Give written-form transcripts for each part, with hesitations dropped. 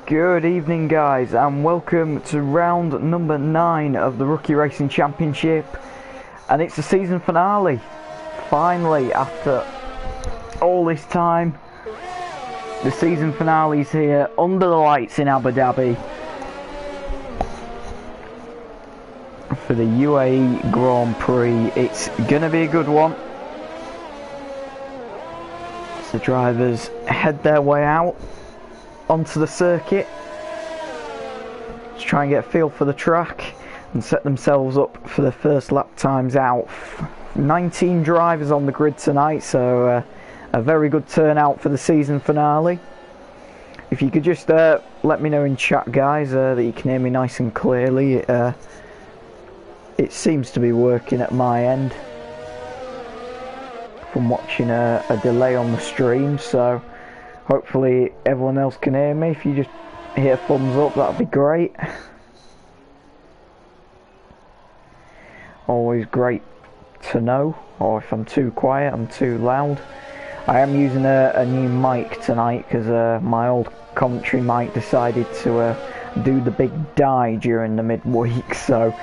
Good evening guys, and welcome to round number 9 of the Rookie Racing Championship, and it's the season finale. Finally, after all this time, the season finale is here under the lights in Abu Dhabi for the UAE Grand Prix. It's gonna be a good one. So the drivers head their way out onto the circuit to try and get a feel for the track and set themselves up for the first lap times out. 19 drivers on the grid tonight, so a very good turnout for the season finale. If you could just let me know in chat, guys, that you can hear me nice and clearly. It seems to be working at my end from watching a delay on the stream, so hopefully everyone else can hear me. If you just hit a thumbs up, that'd be great. Always great to know, or if I'm too quiet, I'm too loud. I am using a new mic tonight because my old commentary mic decided to do the big die during the midweek, so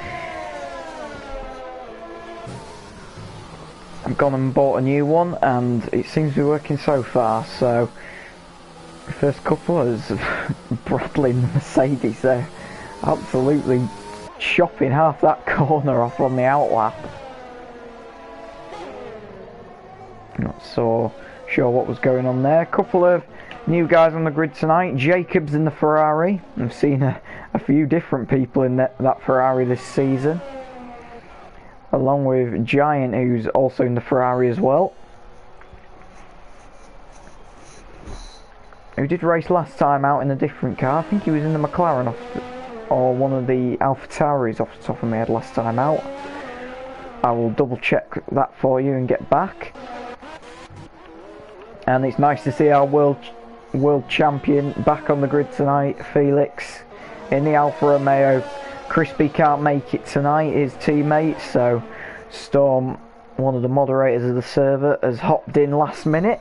I've gone and bought a new one and it seems to be working so far. So first couple is Bradley and Mercedes. They're absolutely chopping half that corner off on the outlap. Not so sure what was going on there. Couple of new guys on the grid tonight. Jacobs in the Ferrari. I've seen a few different people in that Ferrari this season, along with Giant, who's also in the Ferrari as well, who did race last time out in a different car. I think he was in the McLaren or one of the AlphaTauris off the top of my head last time out. I will double check that for you and get back. And it's nice to see our world champion back on the grid tonight, Felix, in the Alfa Romeo. Crispy can't make it tonight, his teammate, so Storm, one of the moderators of the server, has hopped in last minute.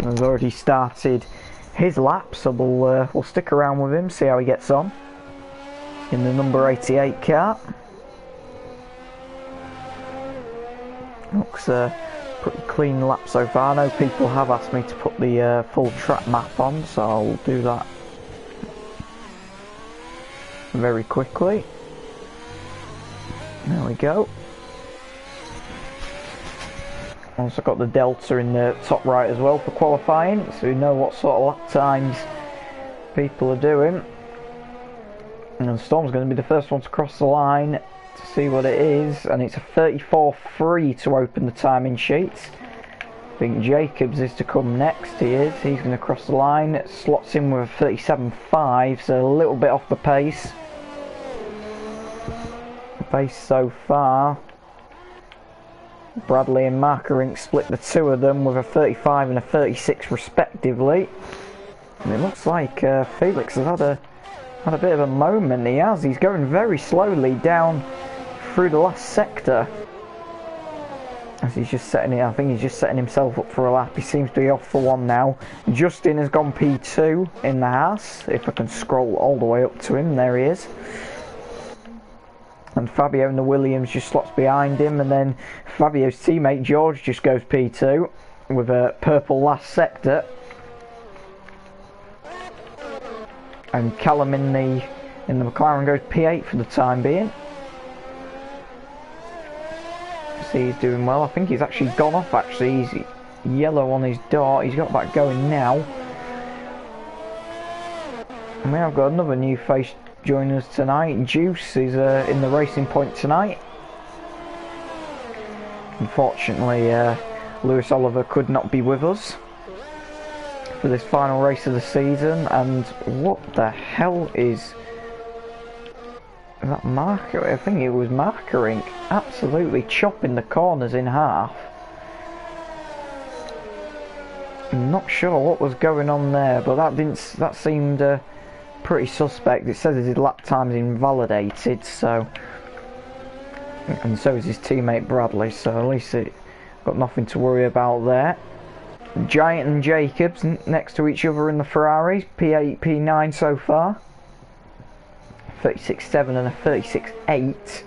Has already started his lap, so we'll stick around with him, see how he gets on in the number 88 car. Looks a pretty clean lap so far. I know people have asked me to put the full track map on, so I'll do that very quickly. There we go. Also got the Delta in the top right as well for qualifying, so we know what sort of lap times people are doing. And Storm's going to be the first one to cross the line to see what it is, and it's a 34.3 to open the timing sheets. I think Jacobs is to come next. He is. He's going to cross the line. It slots in with a 37.5, so a little bit off the pace. The pace so far, Bradley and Markerink split the two of them with a 35 and a 36 respectively. And it looks like Felix has had a bit of a moment. He has. He's going very slowly down through the last sector. As he's just setting it, I think he's just setting himself up for a lap. He seems to be off for one now. Justin has gone P2 in the Haas. If I can scroll all the way up to him, there he is. And Fabio in the Williams just slots behind him, and then Fabio's teammate George just goes P2 with a purple last sector. And Callum in the McLaren goes P8 for the time being. See, he's doing well. I think he's actually gone off. Actually, he's yellow on his dot. He's got that going now. And we have got another new face joining us tonight. Juice is in the Racing Point tonight. Unfortunately, Lewis Oliver could not be with us for this final race of the season. And what the hell is that marker? I think it was Markerink absolutely chopping the corners in half. I'm not sure what was going on there, but that seemed pretty suspect. It says his lap time's invalidated, so, and so is his teammate Bradley, so at least it got nothing to worry about there. Giant and Jacobs next to each other in the Ferraris, P8, P9 so far. 36.7 and a 36.8.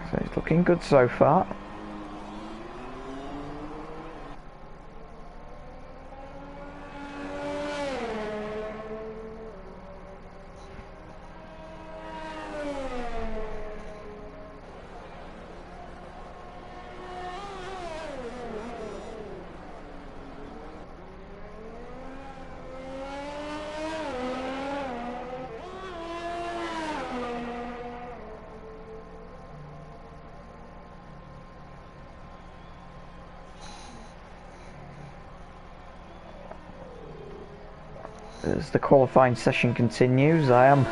So it's looking good so far. As the qualifying session continues, I am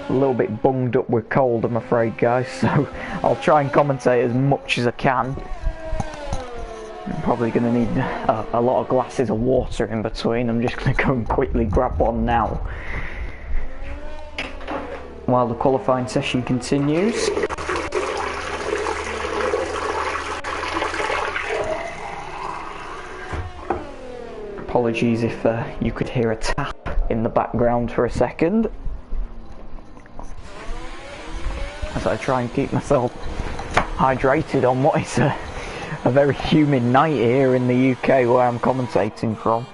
a little bit bunged up with cold, I'm afraid, guys, so I'll try and commentate as much as I can. I'm probably going to need a lot of glasses of water in between. I'm just going to go and quickly grab one now while the qualifying session continues. Apologies if you could hear a tap in the background for a second, as I try and keep myself hydrated on what is a very humid night here in the UK where I'm commentating from.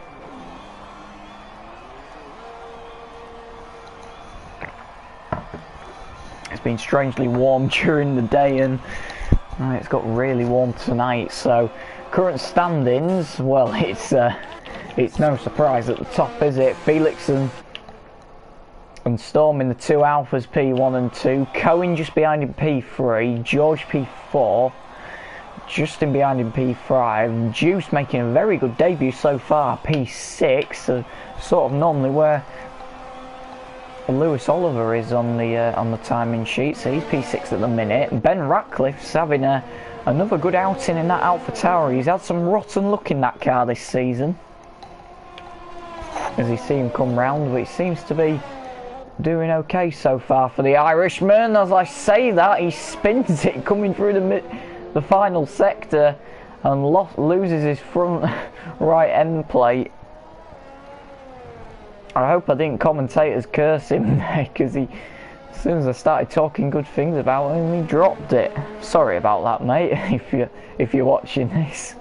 It's been strangely warm during the day, and it's got really warm tonight. So current standings, well, it's no surprise at the top, is it? Felix and Storm in the two Alphas, P1 and 2. Cohen just behind in P3. George P4. Justin behind in P5. Juice making a very good debut so far, P6. Sort of normally where Lewis Oliver is on the timing sheet, so he's P6 at the minute. Ben Ratcliffe's having another good outing in that Alpha Tower. He's had some rotten luck in that car this season, as you see him come round, but he seems to be doing okay so far for the Irishman. As I say that, he spins it coming through the final sector and loses his front right end plate. I hope I didn't commentators curse him because as soon as I started talking good things about him, he dropped it. Sorry about that, mate, if you're watching this.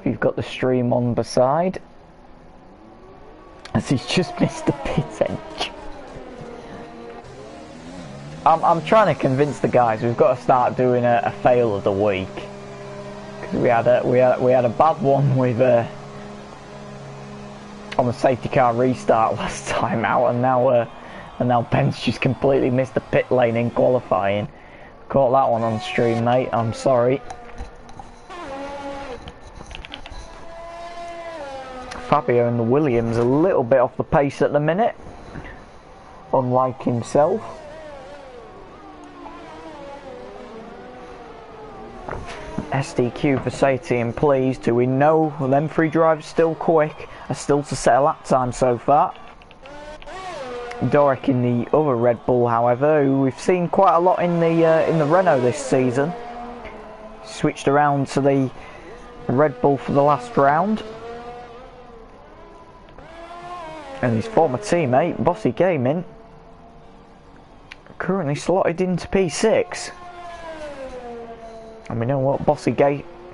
If you've got the stream on beside. As he's just missed the pit edge. I'm trying to convince the guys we've got to start doing a fail of the week, because we had a bad one with on the safety car restart last time out, and now Ben's just completely missed the pit lane in qualifying. Caught that one on stream, mate. I'm sorry. Fabio and the Williams a little bit off the pace at the minute, unlike himself. SDQ for safety and pleased. Do we know them three drivers still quick? Are still to set a lap time so far. Doric in the other Red Bull, however, who we've seen quite a lot in the Renault this season, switched around to the Red Bull for the last round. And his former teammate, Bossy Gaming, currently slotted into P6. And we know what Bossy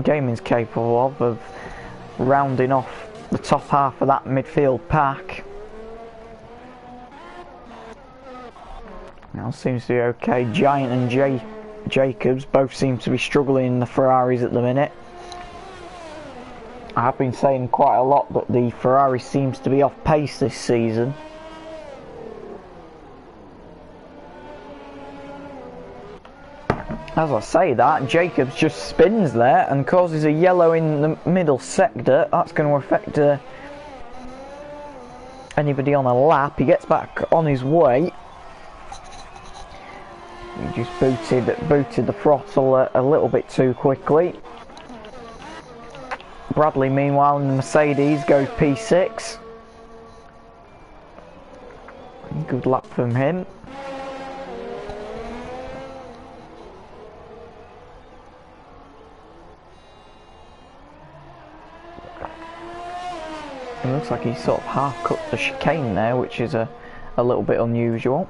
Gaming's capable of rounding off the top half of that midfield pack. Now seems to be okay. Giant and Jacobs both seem to be struggling in the Ferraris at the minute. I have been saying quite a lot that the Ferrari seems to be off pace this season. As I say that, Jacobs just spins there and causes a yellow in the middle sector. That's going to affect anybody on a lap. He gets back on his way. He just booted the throttle a little bit too quickly. Bradley, meanwhile, in the Mercedes goes P6. Good lap from him. It looks like he sort of half cut the chicane there, which is a little bit unusual.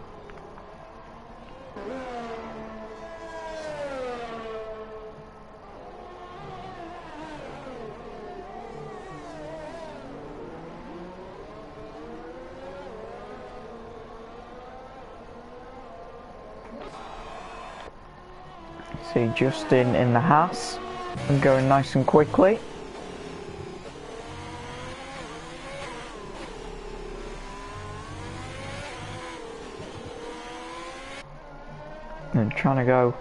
See Justin in the Haas and going nice and quickly. And trying to go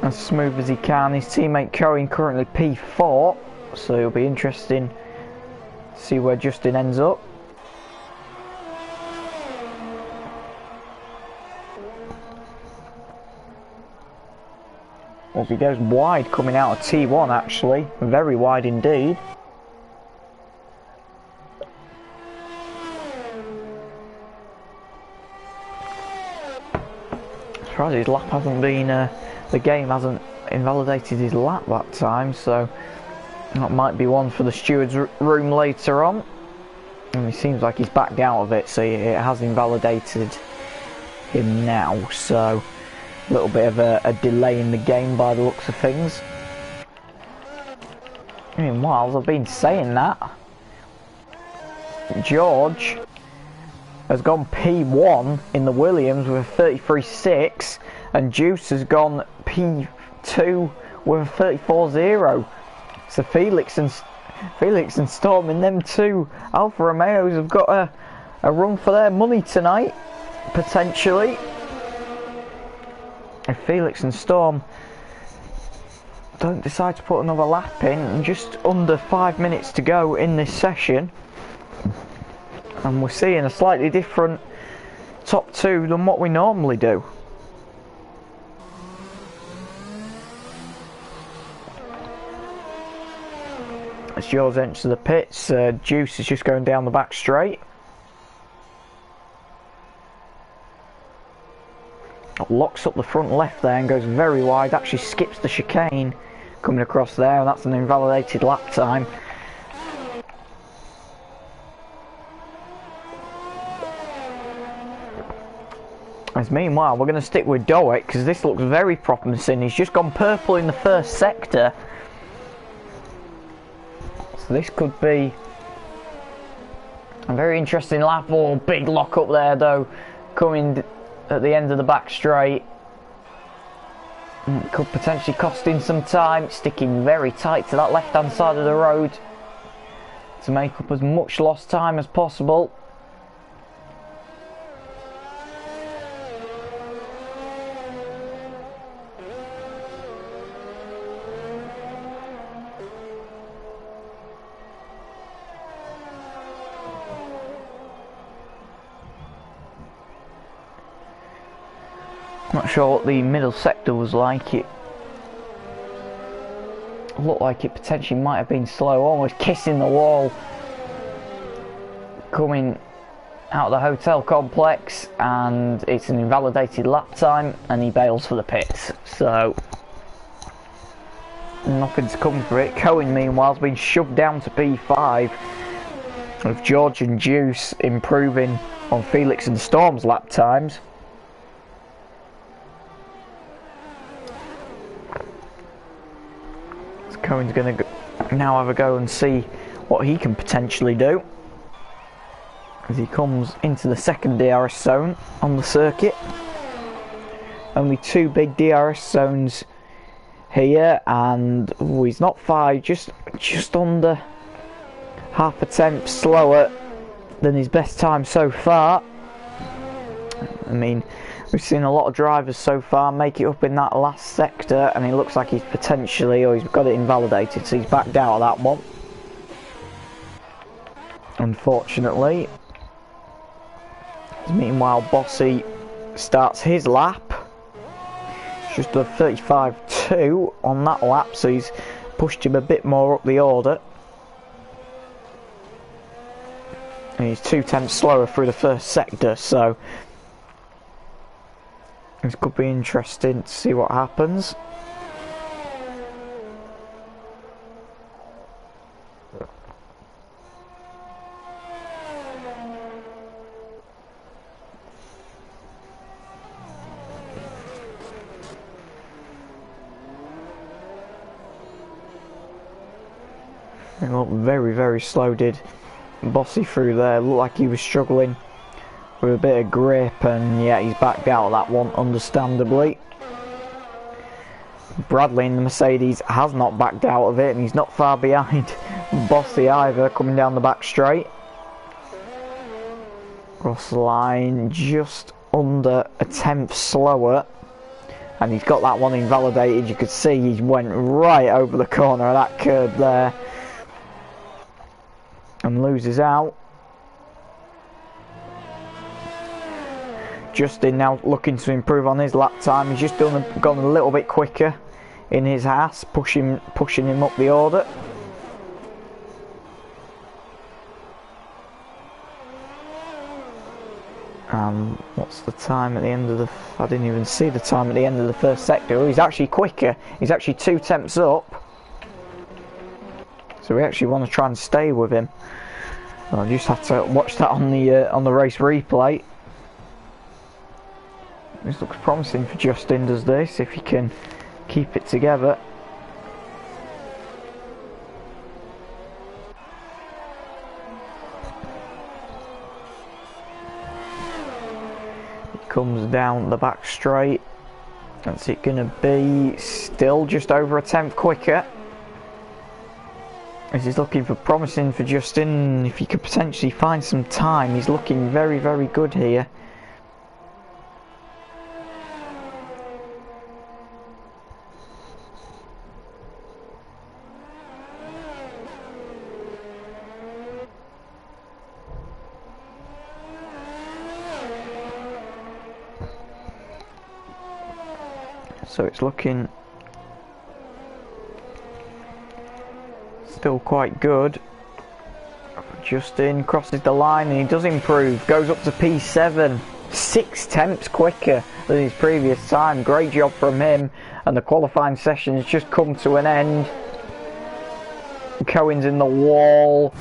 as smooth as he can. His teammate Cohen currently P4, so it'll be interesting to see where Justin ends up. Well, he goes wide coming out of T1 actually, very wide indeed. As far as his lap hasn't been, the game hasn't invalidated his lap that time, so that might be one for the steward's room later on. And he seems like he's backed out of it, so it has invalidated him now, so a little bit of a delay in the game by the looks of things. Meanwhile, I've been saying that George has gone P1 in the Williams with a 33.6 and Juice has gone P2 with a 34.0. So Felix and Storm and them two Alfa Romeos have got a run for their money tonight, potentially. If Felix and Storm don't decide to put another lap in, and just under 5 minutes to go in this session, and we're seeing a slightly different top two than what we normally do. As George enters the pits, Juice is just going down the back straight. Locks up the front left there and goes very wide, actually skips the chicane coming across there, and that's an invalidated lap time. As meanwhile, we're going to stick with Dowick because this looks very promising. He's just gone purple in the first sector, so this could be a very interesting lap. Oh, big lock up there though, coming at the end of the back straight. It could potentially cost him some time, sticking very tight to that left hand side of the road to make up as much lost time as possible. Not sure what the middle sector was like. It looked like it potentially might have been slow, almost kissing the wall coming out of the hotel complex, and it's an invalidated lap time and he bails for the pits, so nothing's come for it. Cohen meanwhile has been shoved down to P5 with George and Juice improving on Felix and Storm's lap times. Cohen's going to now have a go and see what he can potentially do as he comes into the second DRS zone on the circuit. Only two big DRS zones here, and he's not far, just under half a tenth slower than his best time so far. I mean, we've seen a lot of drivers so far make it up in that last sector, and it looks like he's potentially, or he's got it invalidated, so he's backed out of that one, unfortunately. Meanwhile, Bossy starts his lap, just a 35.2 on that lap, so he's pushed him a bit more up the order. And he's 2 tenths slower through the first sector, so this could be interesting to see what happens. It looked very, very slow, did Bossy through there. Looked like he was struggling with a bit of grip, and yeah, he's backed out of that one, understandably. Bradley in the Mercedes has not backed out of it, and he's not far behind Bossy either, coming down the back straight. Cross the line just under a tenth slower, and he's got that one invalidated. You could see he went right over the corner of that curb there and loses out. Justin now looking to improve on his lap time. He's just gone a little bit quicker in his Haas, pushing him up the order. What's the time at the end of the... I didn't even see the time at the end of the first sector. Oh, he's actually quicker. He's actually 2 tenths up. So we actually want to try and stay with him. I just had to watch that on the race replay. This looks promising for Justin, does this, if he can keep it together. He comes down the back straight. That's it going to be still just over a tenth quicker. This is looking for promising for Justin. If he could potentially find some time, he's looking very, very good here. So it's looking still quite good. Justin crosses the line and he does improve, goes up to P7, 6 tenths quicker than his previous time. Great job from him, and the qualifying session has just come to an end. Cohen's in the wall,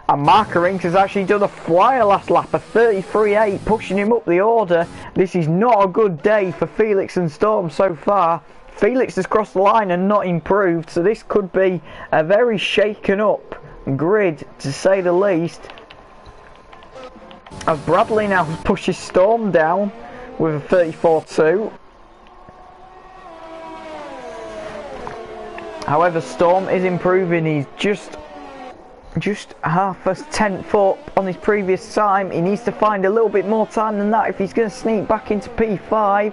and Markerink has actually done a flyer last lap, a 33.8, pushing him up the order. This is not a good day for Felix and Storm so far. Felix has crossed the line and not improved, so this could be a very shaken up grid, to say the least. As Bradley now pushes Storm down with a 34.2. However, Storm is improving. He's just half a tenth up on his previous time. He needs to find a little bit more time than that if he's going to sneak back into P5.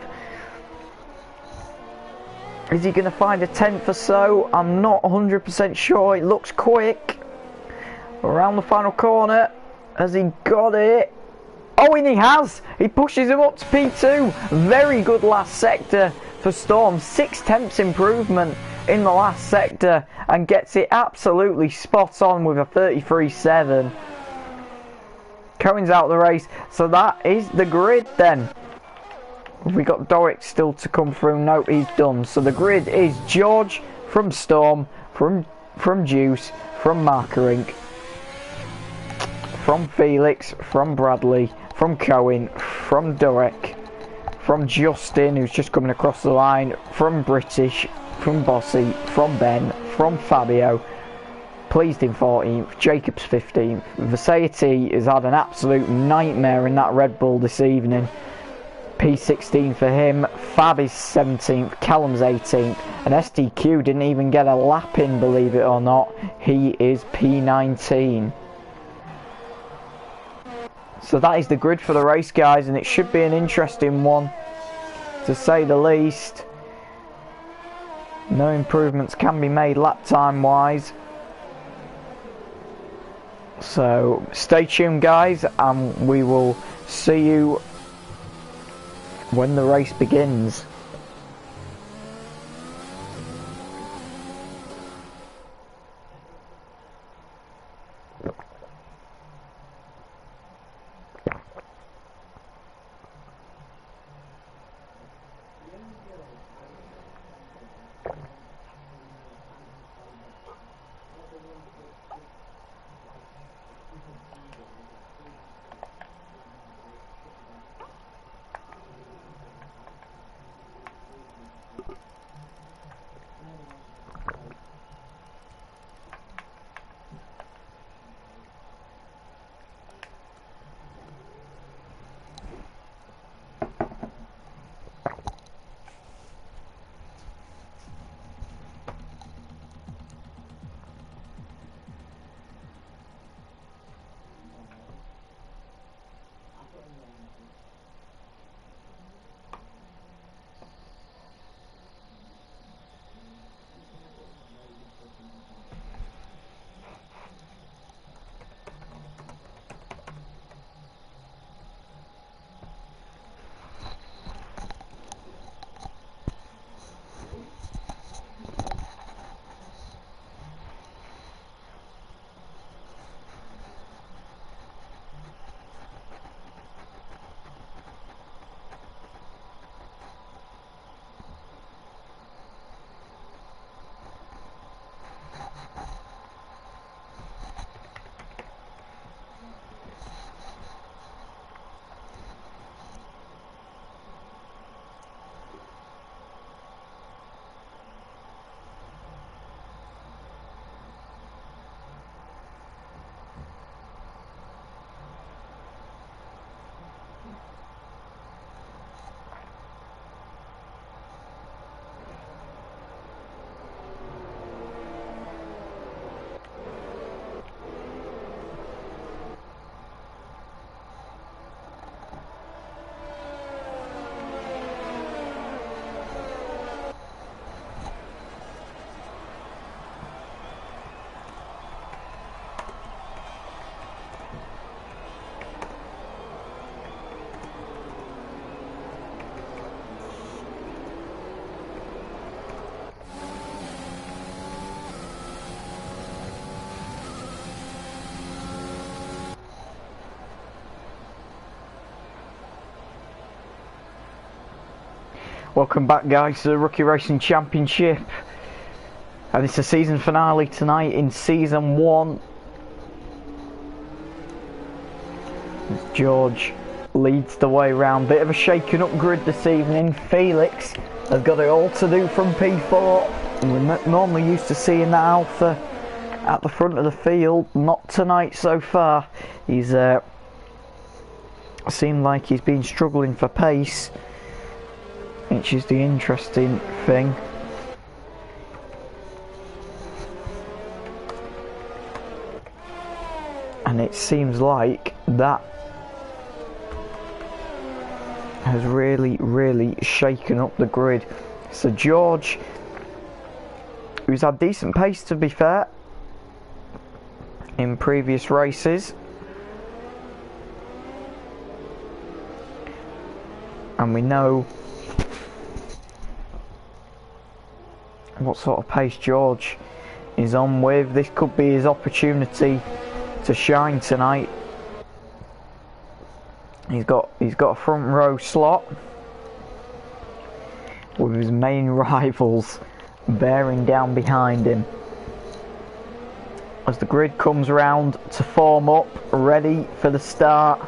Is he going to find a tenth or so? I'm not 100% sure. It looks quick. Around the final corner. Has he got it? Oh, and he has! He pushes him up to P2. Very good last sector for Storm. 6 tenths improvement in the last sector, and gets it absolutely spot on with a 33.7. Cohen's out of the race. So that is the grid then. Have we got Doric still to come through? No, he's done. So the grid is George from Storm, from Juice, from Markerink, from Felix, from Bradley, from Cohen, from Doric, from Justin, who's just coming across the line, from British, from Bossy, from Ben, from Fabio, Pleased in 14th, Jacobs 15th. Vaseity has had an absolute nightmare in that Red Bull this evening. P16 for him. Fab is 17th, Callum's 18th, and STQ didn't even get a lap in, believe it or not. He is P19. So that is the grid for the race, guys, and it should be an interesting one, to say the least. No improvements can be made lap time wise. So stay tuned, guys, and we will see you when the race begins. Welcome back, guys, to the Rookie Racing Championship. And it's the season finale tonight in Season 1. As George leads the way round. Bit of a shaken up grid this evening. Felix has got it all to do from P4. And we're normally used to seeing that Alpha at the front of the field. Not tonight so far. He's seemed like he's been struggling for pace, which is the interesting thing. And it seems like that has really shaken up the grid. So George, who's had decent pace to be fair in previous races, and we know what sort of pace George is on with. This could be his opportunity to shine tonight. He's got a front row slot with his main rivals bearing down behind him. As the grid comes round to form up, ready for the start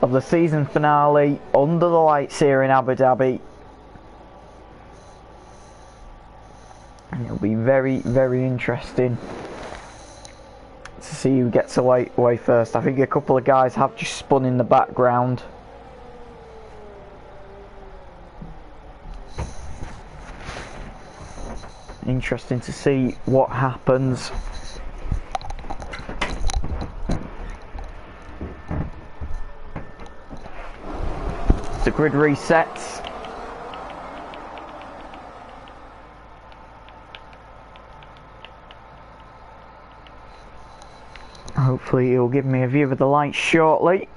of the season finale under the lights here in Abu Dhabi. And it'll be very interesting to see who gets away first. I think a couple of guys have just spun in the background. Interesting to see what happens. The grid resets. Hopefully he'll give me a view of the lights shortly.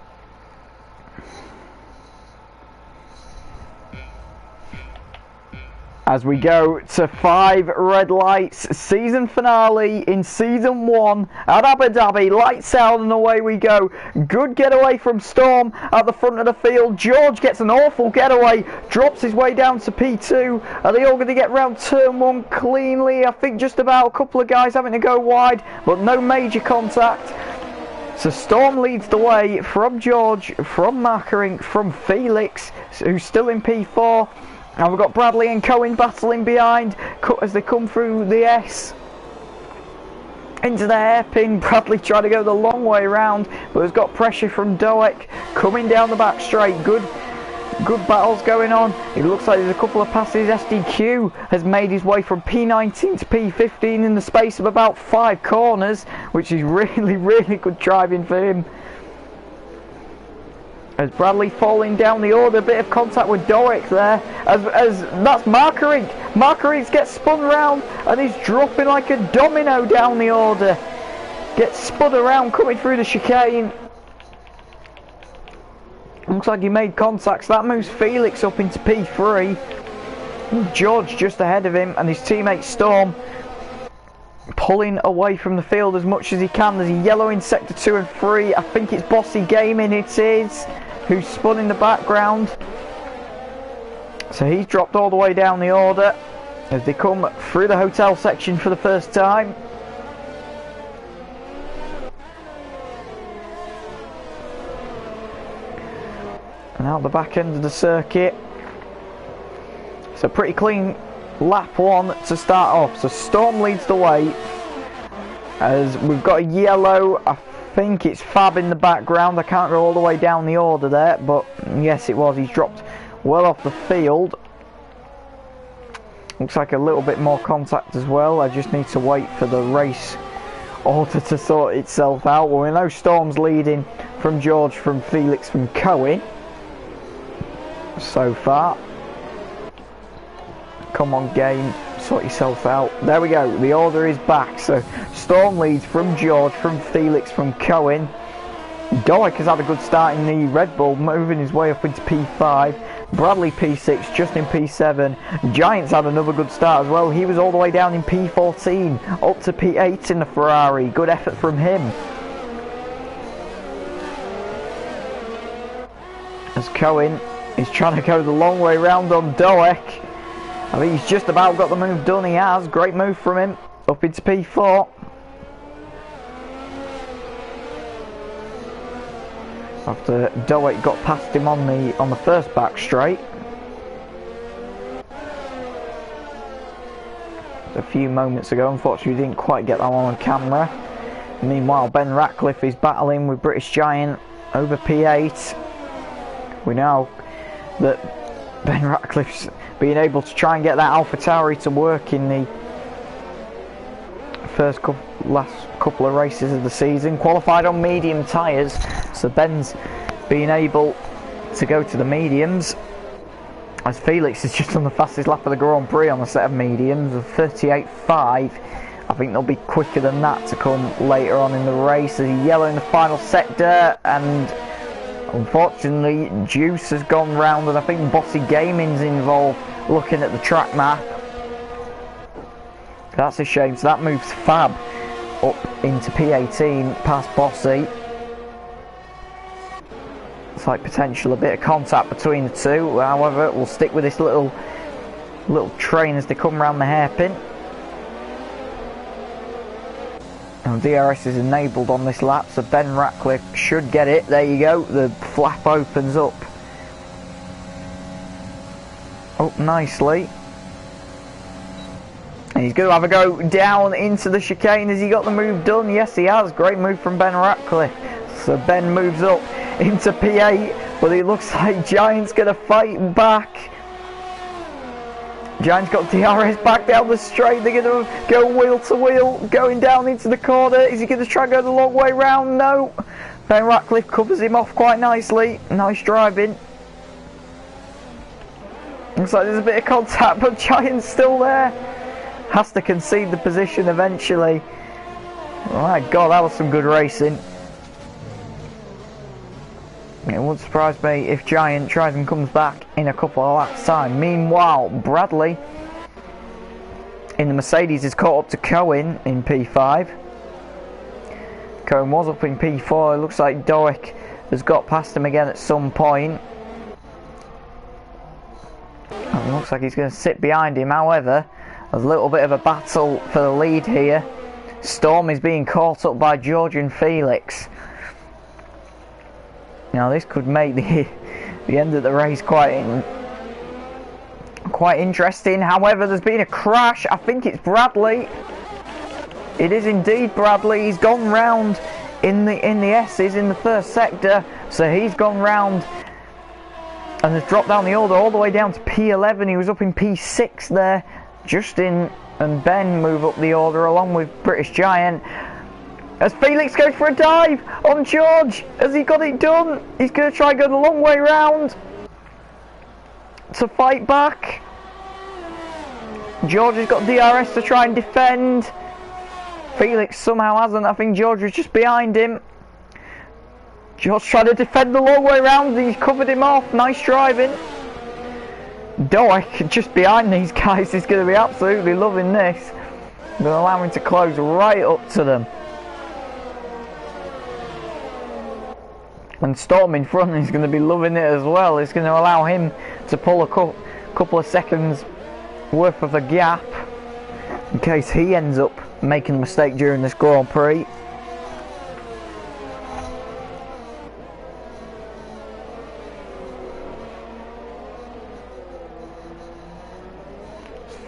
As we go to 5 red lights, season finale in Season 1 at Abu Dhabi. Lights out and away we go. Good getaway from Storm at the front of the field. George gets an awful getaway, drops his way down to P2. Are they all going to get round turn 1 cleanly? I think just about. A couple of guys having to go wide, but no major contact. So Storm leads the way from George, from Markering, from Felix, who's still in P4. And we've got Bradley and Cohen battling behind as they come through the S into the hairpin. Bradley trying to go the long way round, but has got pressure from Doek coming down the back straight. Good battles going on. It looks like there's a couple of passes. SDQ has made his way from P19 to P15 in the space of about 5 corners, which is really good driving for him. As Bradley falling down the order, a bit of contact with Doek there. As that's Markering. Markering gets spun round and he's dropping like a domino down the order. Gets spun around coming through the chicane. Looks like he made contacts. That moves Felix up into P3. George just ahead of him, and his teammate Storm pulling away from the field as much as he can. There's a yellow in sector 2 and 3. I think it's Bossy Gaming, it is, who's spun in the background. So he's dropped all the way down the order as they come through the hotel section for the first time. And out the back end of the circuit. It's a pretty clean lap 1 to start off. So Storm leads the way as we've got a yellow. I think it's Fab in the background. I can't go all the way down the order there, but yes it was. He's dropped well off the field. Looks like a little bit more contact as well. I just need to wait for the race order to sort itself out. Well, we know Storm's leading from George, from Felix, from Cohen so far. Come on game, sort yourself out. There we go, the order is back. So Storm leads from George, from Felix, from Cohen. Doek has had a good start in the Red Bull, moving his way up into P5. Bradley P6, Justin P7. Giants had another good start as well. He was all the way down in P14, up to P8 in the Ferrari. Good effort from him. As Cohen He's trying to go the long way round on Doek. I think he's just about got the move done. He has. Great move from him. Up into P4. After Doek got past him on the first back straight. A few moments ago, unfortunately we didn't quite get that one on camera. Meanwhile, Ben Ratcliffe is battling with British Giant over P8. We know that Ben Ratcliffe's being able to try and get that AlphaTauri to work in the last couple of races of the season. Qualified on medium tyres, so Ben's being able to go to the mediums. As Felix is just on the fastest lap of the Grand Prix on a set of mediums of 38.5. I think they'll be quicker than that to come later on in the race. There's yellow in the final sector, and unfortunately Juice has gone round, and I think Bossy Gaming's involved looking at the track map. That's a shame. So that moves Fab up into P18 past Bossy. It's like potential a bit of contact between the two. However, we'll stick with this little train as they come round the hairpin. And DRS is enabled on this lap, so Ben Ratcliffe should get it. There you go. The flap opens up nicely. And he's going to have a go down into the chicane. Has he got the move done? Yes, he has. Great move from Ben Ratcliffe. So Ben moves up into P8, but it looks like Giant's going to fight back. Giant's got DRS back down the straight. They're going to go wheel to wheel, going down into the corner. Is he going to try and go the long way round? No. Ben Ratcliffe covers him off quite nicely. Nice driving. Looks like there's a bit of contact, but Giant's still there. Has to concede the position eventually. Oh my god, that was some good racing. It wouldn't surprise me if Giant tries and comes back in a couple of laps time. Meanwhile, Bradley in the Mercedes is caught up to Cohen in P5. Cohen was up in P4. It looks like Doek has got past him again at some point. And it looks like he's going to sit behind him. However, there's a little bit of a battle for the lead here. Storm is being caught up by George and Felix. Now this could make the end of the race quite interesting. However, there's been a crash. I think it's Bradley. It is indeed Bradley. He's gone round in the S's in the first sector. So he's gone round and has dropped down the order all the way down to P11. He was up in P6 there. Justin and Ben move up the order along with British Giant. As Felix goes for a dive on George, has he got it done? He's going to try and go the long way round to fight back. George has got DRS to try and defend. Felix somehow hasn't. I think George was just behind him. George trying to defend the long way round. He's covered him off. Nice driving. Doek just behind these guys is going to be absolutely loving this. Going to allow him to close right up to them. And Storm in front is going to be loving it as well. It's going to allow him to pull a couple of seconds worth of a gap in case he ends up making a mistake during this Grand Prix.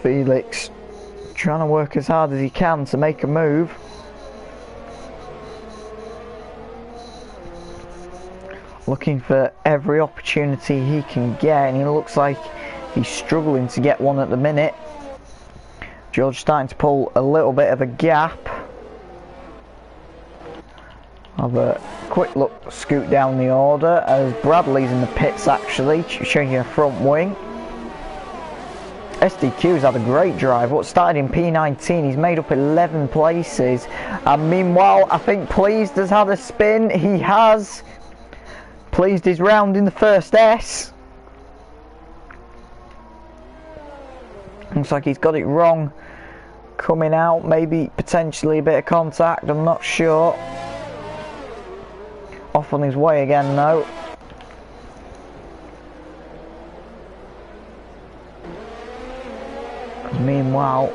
Felix trying to work as hard as he can to make a move. Looking for every opportunity he can get, and he looks like he's struggling to get one at the minute. George starting to pull a little bit of a gap. Have a quick look, scoot down the order as Bradley's in the pits actually, changing a front wing. SDQ's had a great drive. What started in P19, he's made up 11 places. And meanwhile, I think Pleased has had a spin. He has. Pleased is round in the first S. Looks like he's got it wrong coming out. Maybe potentially a bit of contact, I'm not sure. Off on his way again though. Meanwhile,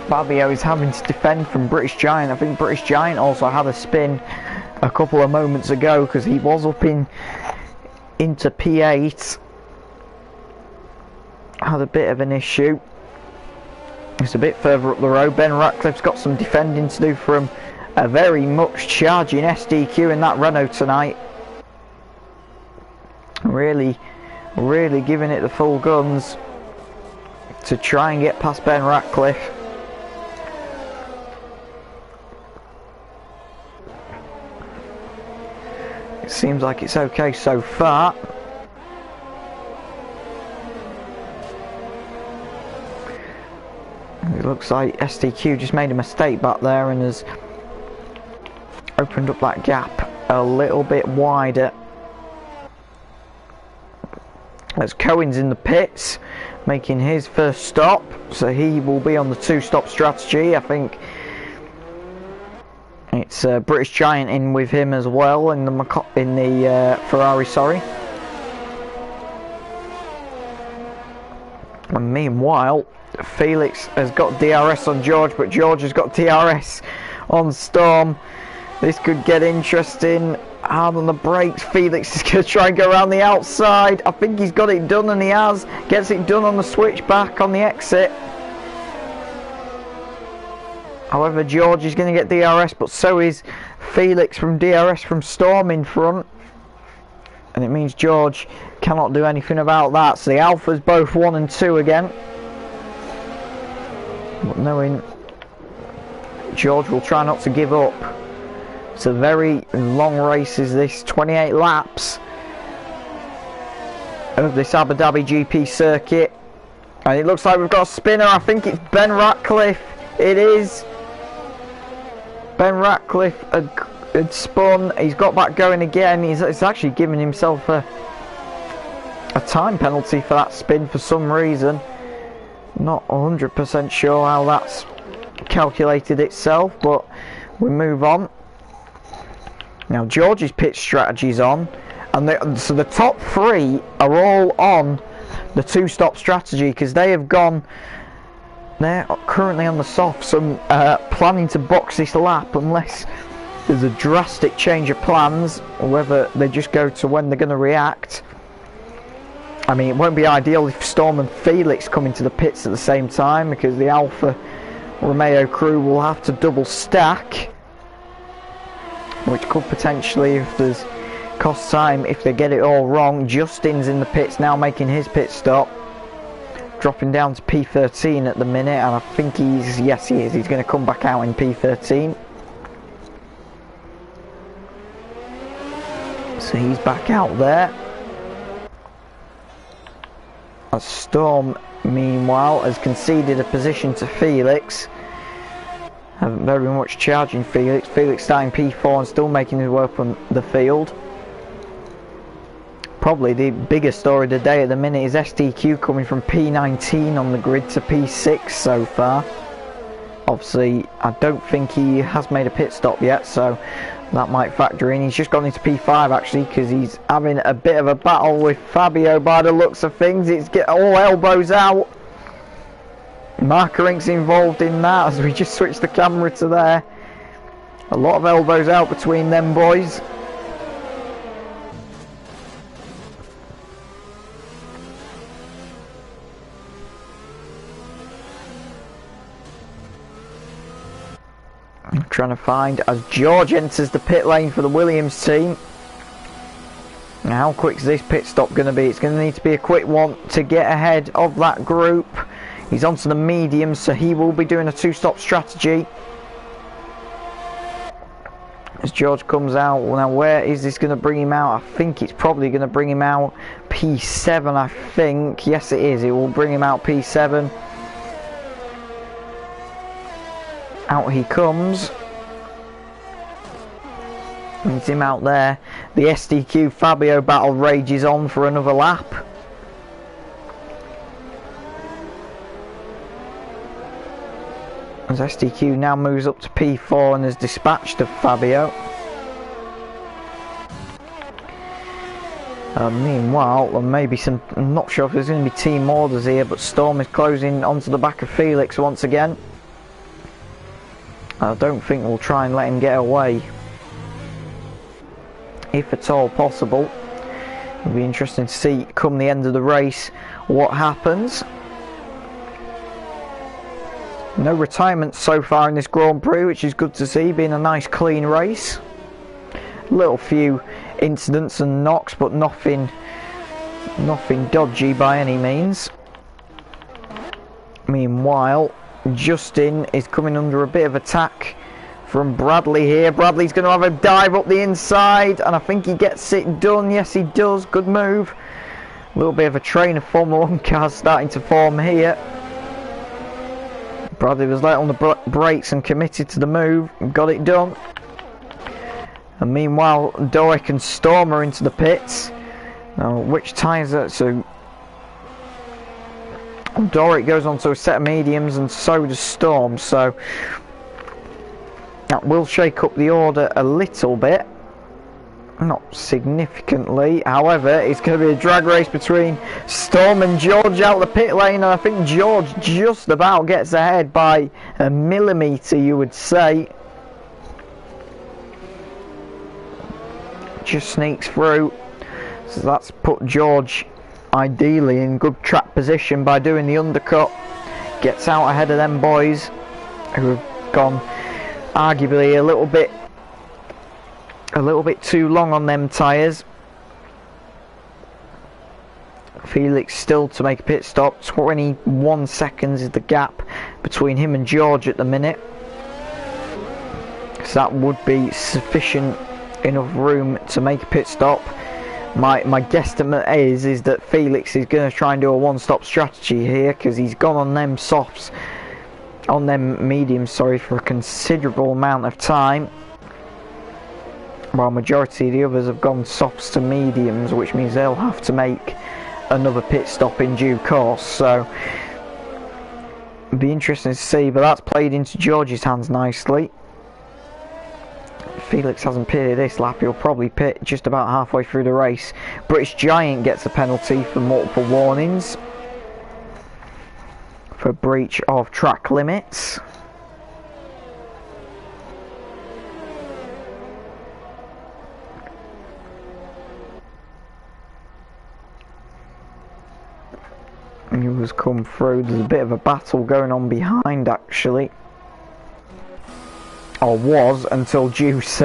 Fabio is having to defend from British Giant. I think British Giant also had a spin a couple of moments ago because he was up into P8. Had a bit of an issue. It's a bit further up the road. Ben Ratcliffe's got some defending to do from a very much charging SDQ in that Renault tonight. Really giving it the full guns to try and get past Ben Ratcliffe. It seems like it's okay so far. It looks like SDQ just made a mistake back there and has opened up that gap a little bit wider. As Cohen's in the pits, making his first stop, so he will be on the two-stop strategy. I think it's British Giant in with him as well in the Ferrari. Sorry. And meanwhile, Felix has got DRS on George, but George has got DRS on Storm. This could get interesting. Hard on the brakes. Felix is going to try and go around the outside. I think he's got it done, and he has. Gets it done on the switchback on the exit. However, George is going to get DRS, but so is Felix from DRS from Storm in front. And it means George cannot do anything about that. So the Alphas both 1 and 2 again. But knowing George will try not to give up. It's a very long race, is this 28 laps of this Abu Dhabi GP circuit. And it looks like we've got a spinner. I think it's Ben Ratcliffe. It is. Ben Ratcliffe had spun. He's got back going again. He's actually giving himself a time penalty for that spin for some reason. Not 100% sure how that's calculated itself, but we move on. Now George's pit strategy's on, and so the top 3 are all on the two-stop strategy because they have gone. They're currently on the soft, so planning to box this lap unless there's a drastic change of plans, or whether they just go to when they're going to react. I mean, it won't be ideal if Storm and Felix come into the pits at the same time because the Alfa Romeo crew will have to double stack, which could potentially, if there's cost time, if they get it all wrong. Justin's in the pits now, making his pit stop, dropping down to P13 at the minute, and I think he's going to come back out in P13. So he's back out there. As Storm, meanwhile, has conceded a position to Felix. Haven't very much charging Felix. Felix starting P4 and still making his way up on the field. Probably the biggest story today at the minute is SDQ coming from P19 on the grid to P6 so far. Obviously, I don't think he has made a pit stop yet, so that might factor in. He's just gone into P5 actually because he's having a bit of a battle with Fabio by the looks of things. It's get all elbows out. Markerink's involved in that as we just switch the camera to there. A lot of elbows out between them boys. I'm trying to find as George enters the pit lane for the Williams team. Now, how quick is this pit stop going to be? It's going to need to be a quick one to get ahead of that group. He's onto the mediums, so he will be doing a two-stop strategy. As George comes out, well, now where is this going to bring him out? I think it's probably going to bring him out P7, I think. Yes, it is. It will bring him out P7. Out he comes. Needs him out there. The SDQ Fabio battle rages on for another lap. As SDQ now moves up to P4 and has dispatched of Fabio. Meanwhile, there may be some, I'm not sure if there's going to be team orders here, but Storm is closing onto the back of Felix once again. I don't think we'll try and let him get away, if at all possible. It'll be interesting to see come the end of the race what happens. No retirements so far in this Grand Prix, which is good to see, being a nice clean race. Little few incidents and knocks, but nothing dodgy by any means. Meanwhile, Justin is coming under a bit of attack from Bradley here. Bradley's going to have a dive up the inside, and I think he gets it done. Yes, he does. Good move. A little bit of a train of Formula 1 cars starting to form here. Bradley was light on the brakes and committed to the move and got it done. And meanwhile, Doric and Storm are into the pits. Now, which tyres are... So, Doric goes on to a set of mediums and so does Storm. So, that will shake up the order a little bit. Not significantly. However, it's going to be a drag race between Storm and George out the pit lane. And I think George just about gets ahead by a millimetre, you would say. Just sneaks through. So that's put George ideally in good track position by doing the undercut. Gets out ahead of them boys who have gone arguably a little bit too long on them tyres. Felix still to make a pit stop. 21 seconds is the gap between him and George at the minute. So that would be sufficient enough room to make a pit stop. My guesstimate is that Felix is going to try and do a one-stop strategy here, because he's gone on them softs, on them mediums, sorry, for a considerable amount of time, while majority of the others have gone softs to mediums, which means they'll have to make another pit stop in due course. So it'll be interesting to see, but that's played into George's hands nicely. Felix hasn't pitted this lap. He'll probably pit just about halfway through the race. British Giant gets a penalty for multiple warnings for breach of track limits. He was come through. There's a bit of a battle going on behind, actually. Or was, until Juice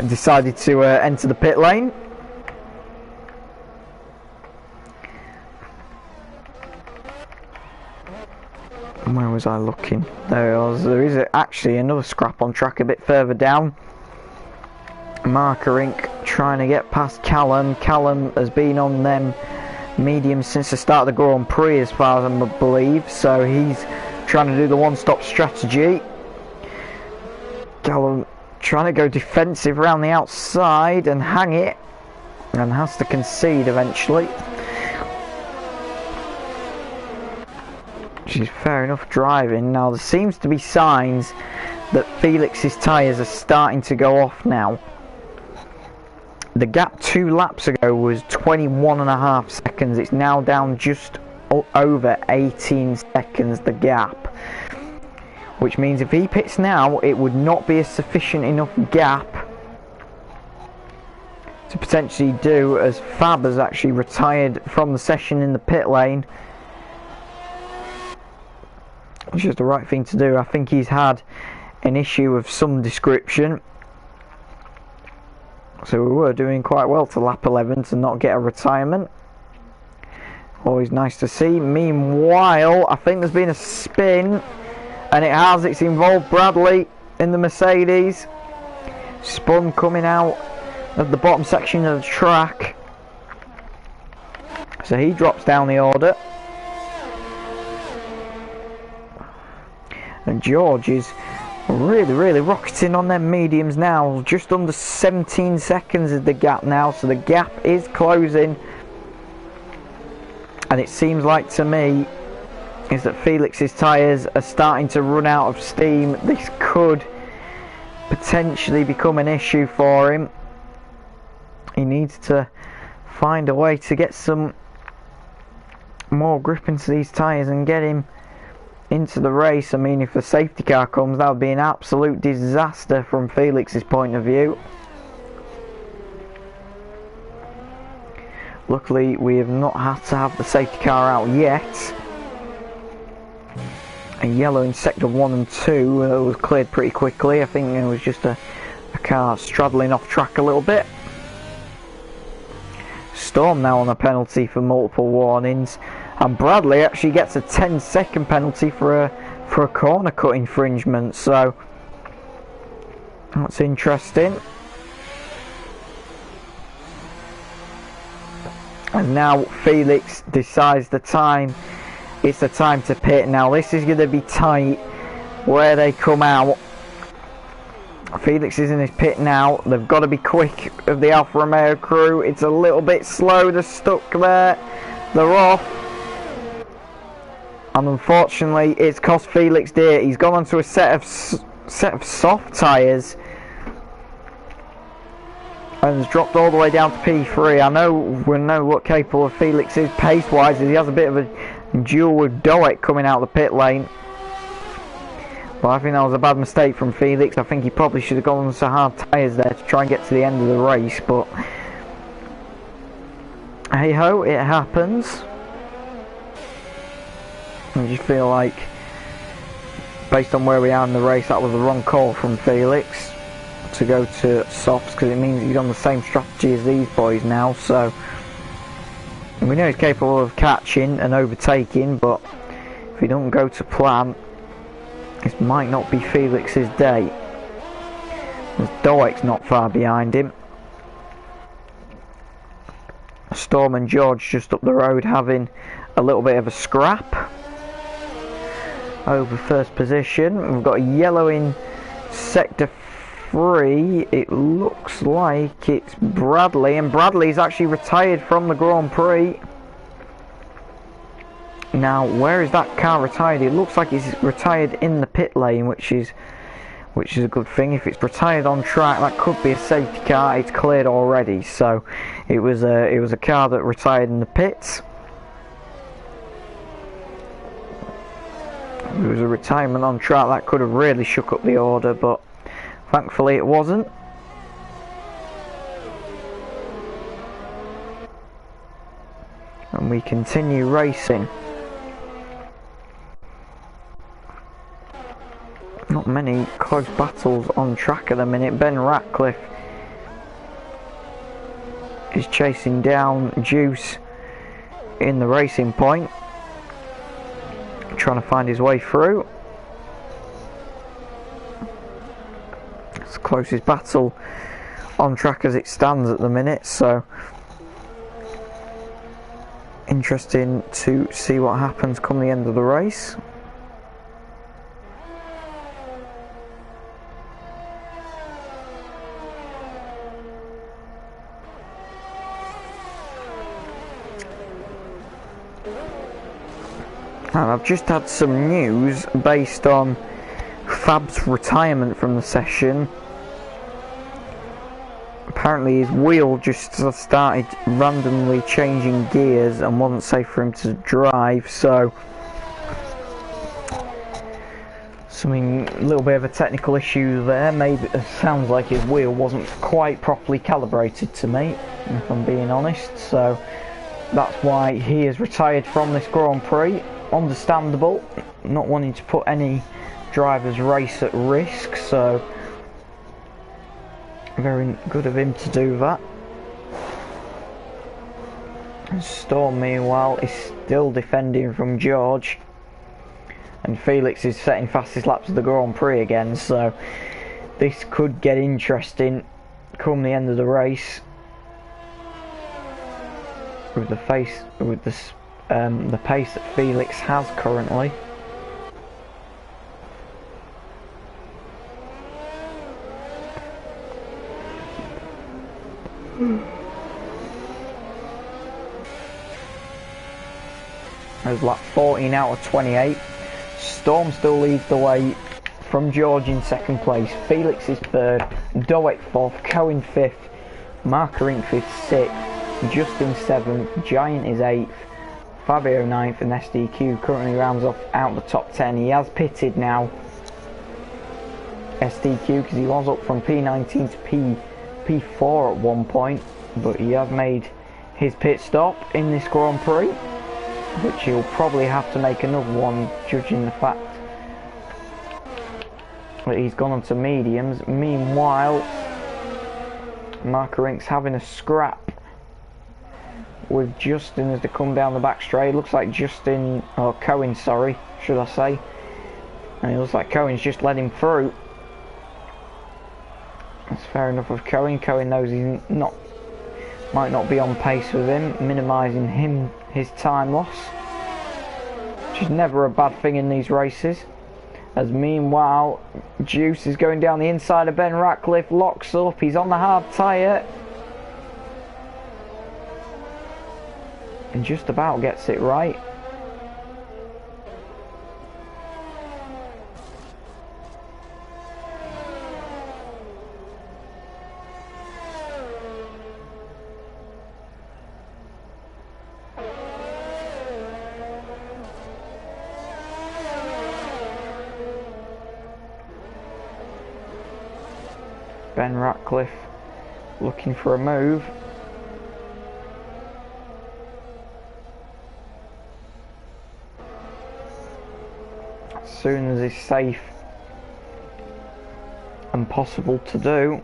decided to enter the pit lane. Where was I looking? There it was. There is actually another scrap on track a bit further down. Marker Inc. trying to get past Callum. Callum has been on them mediums since the start of the Grand Prix, as far as I believe, so he's trying to do the one-stop strategy. Callum trying to go defensive around the outside and hang it, and has to concede eventually, which is fair enough driving. Now there seems to be signs that Felix's tyres are starting to go off now. The gap 2 laps ago was 21.5 seconds. It's now down just over 18 seconds, the gap. Which means if he pits now, it would not be a sufficient enough gap to potentially do, as Fab has actually retired from the session in the pit lane. Which is the right thing to do. I think he's had an issue of some description. So we were doing quite well to lap 11 to not get a retirement. Always nice to see. Meanwhile, I think there's been a spin. And it has. It's involved Bradley in the Mercedes. Spun coming out of the bottom section of the track. So he drops down the order. And George is really rocketing on them mediums now. Just under 17 seconds is the gap now. So the gap is closing. And it seems like to me is that Felix's tyres are starting to run out of steam. This could potentially become an issue for him. He needs to find a way to get some more grip into these tyres and get him into the race. I mean, if the safety car comes, that would be an absolute disaster from Felix's point of view. Luckily, we have not had to have the safety car out yet. A yellow in sector 1 and 2 was cleared pretty quickly. I think it was just a car straddling off track a little bit. Storm now on a penalty for multiple warnings, and Bradley actually gets a 10-second penalty for a corner cut infringement, so that's interesting. And now Felix decides it's the time to pit. Now this is going to be tight where they come out. Felix is in his pit now. They've got to be quick of the Alfa Romeo crew. It's a little bit slow. They're stuck there. They're off. And unfortunately, it's cost Felix dear. He's gone onto a set of soft tyres and has dropped all the way down to P3. I know we know what capable of Felix is pace-wise. He has a bit of a duel with Doek coming out of the pit lane. But I think that was a bad mistake from Felix. I think he probably should have gone on some hard tyres there to try and get to the end of the race. But hey ho, it happens. I just feel like, based on where we are in the race, that was the wrong call from Felix to go to softs, because it means he's on the same strategy as these boys now. So we know he's capable of catching and overtaking, but if he don't go to plan, this might not be Felix's day. Doek's not far behind him. Storm and George just up the road having a little bit of a scrap over first position. We've got a yellow in sector 3. It looks like it's Bradley, and Bradley's actually retired from the Grand Prix. Now, where is that car retired? It looks like it's retired in the pit lane, which is a good thing. If it's retired on track, that could be a safety car. It's cleared already, so it was a car that retired in the pits. If it was a retirement on track, that could have really shook up the order, but thankfully it wasn't. And we continue racing. Not many close battles on track at the minute. Ben Ratcliffe is chasing down Juice in the racing point, trying to find his way through. It's the closest battle on track as it stands at the minute, so interesting to see what happens come the end of the race. And I've just had some news based on Fab's retirement from the session. Apparently his wheel just started randomly changing gears and wasn't safe for him to drive, so a little bit of a technical issue there. Maybe it sounds like his wheel wasn't quite properly calibrated to me, if I'm being honest, so that's why he is retired from this Grand Prix. Understandable, not wanting to put any driver's race at risk, so very good of him to do that. And Storm meanwhile is still defending from George, and Felix is setting fastest laps of the Grand Prix again, so this could get interesting come the end of the race with the pace that Felix has currently. There's lap 14 out of 28. Storm still leads the way from George in second place. Felix is third, Doek fourth, Cohen fifth, Mark Rinkford sixth, Justin 7th, Giant is 8th, Fabio 9th, and SDQ currently rounds off out the top 10. He has pitted now, SDQ, because he was up from P19 to P4 at one point, but he has made his pit stop in this Grand Prix, which he'll probably have to make another one, judging the fact that he's gone on to mediums. Meanwhile, Marco Rink's having a scrap with Justin as they come down the back straight. Looks like Justin, or Cohen, sorry, should I say. And it looks like Cohen's just let him through. That's fair enough of Cohen. Cohen knows he's might not be on pace with him, minimising his time loss, which is never a bad thing in these races. As meanwhile, Juice is going down the inside of Ben Ratcliffe, locks up, he's on the hard tyre, and just about gets it right. Ben Ratcliffe looking for a move. As soon as it's safe and possible to do.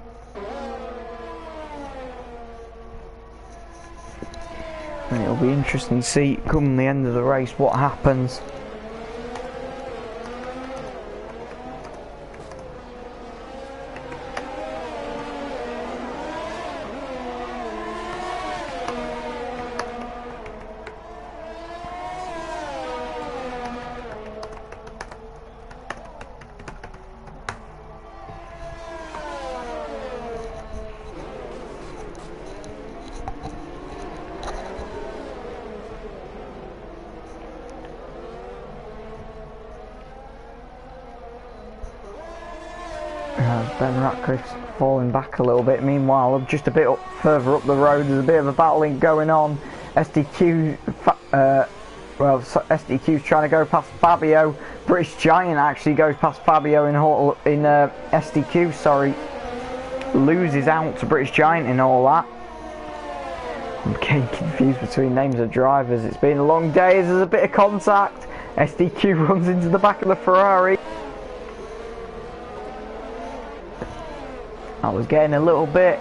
And it'll be interesting to see come the end of the race what happens. Ben Ratcliffe's falling back a little bit. Meanwhile, just a bit further up the road, there's a bit of a battling going on. SDQ's trying to go past Fabio. British Giant actually goes past Fabio in SDQ, sorry. Loses out to British Giant in all that. I'm getting confused between names of drivers. It's been a long day. There's a bit of contact. SDQ runs into the back of the Ferrari. I was getting a little bit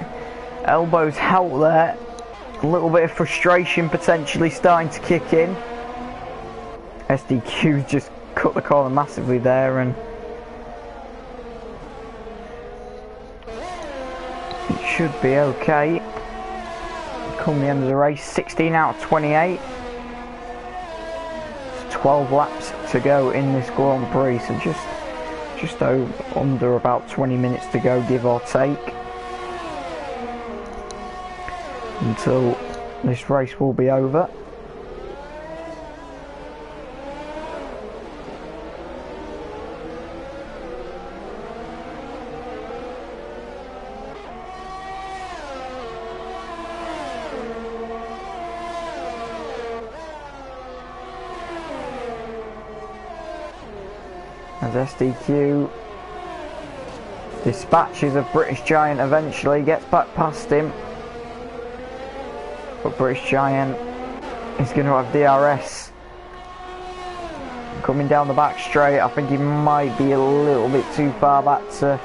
elbows out there, a little bit of frustration potentially starting to kick in. SDQ just cut the corner massively there, and it should be okay. Come the end of the race, 16 out of 28. 12 laps to go in this Grand Prix, so just under about 20 minutes to go, give or take, until this race will be over. As SDQ dispatches of British Giant, eventually gets back past him, but British Giant is going to have DRS coming down the back straight. I think he might be a little bit too far back to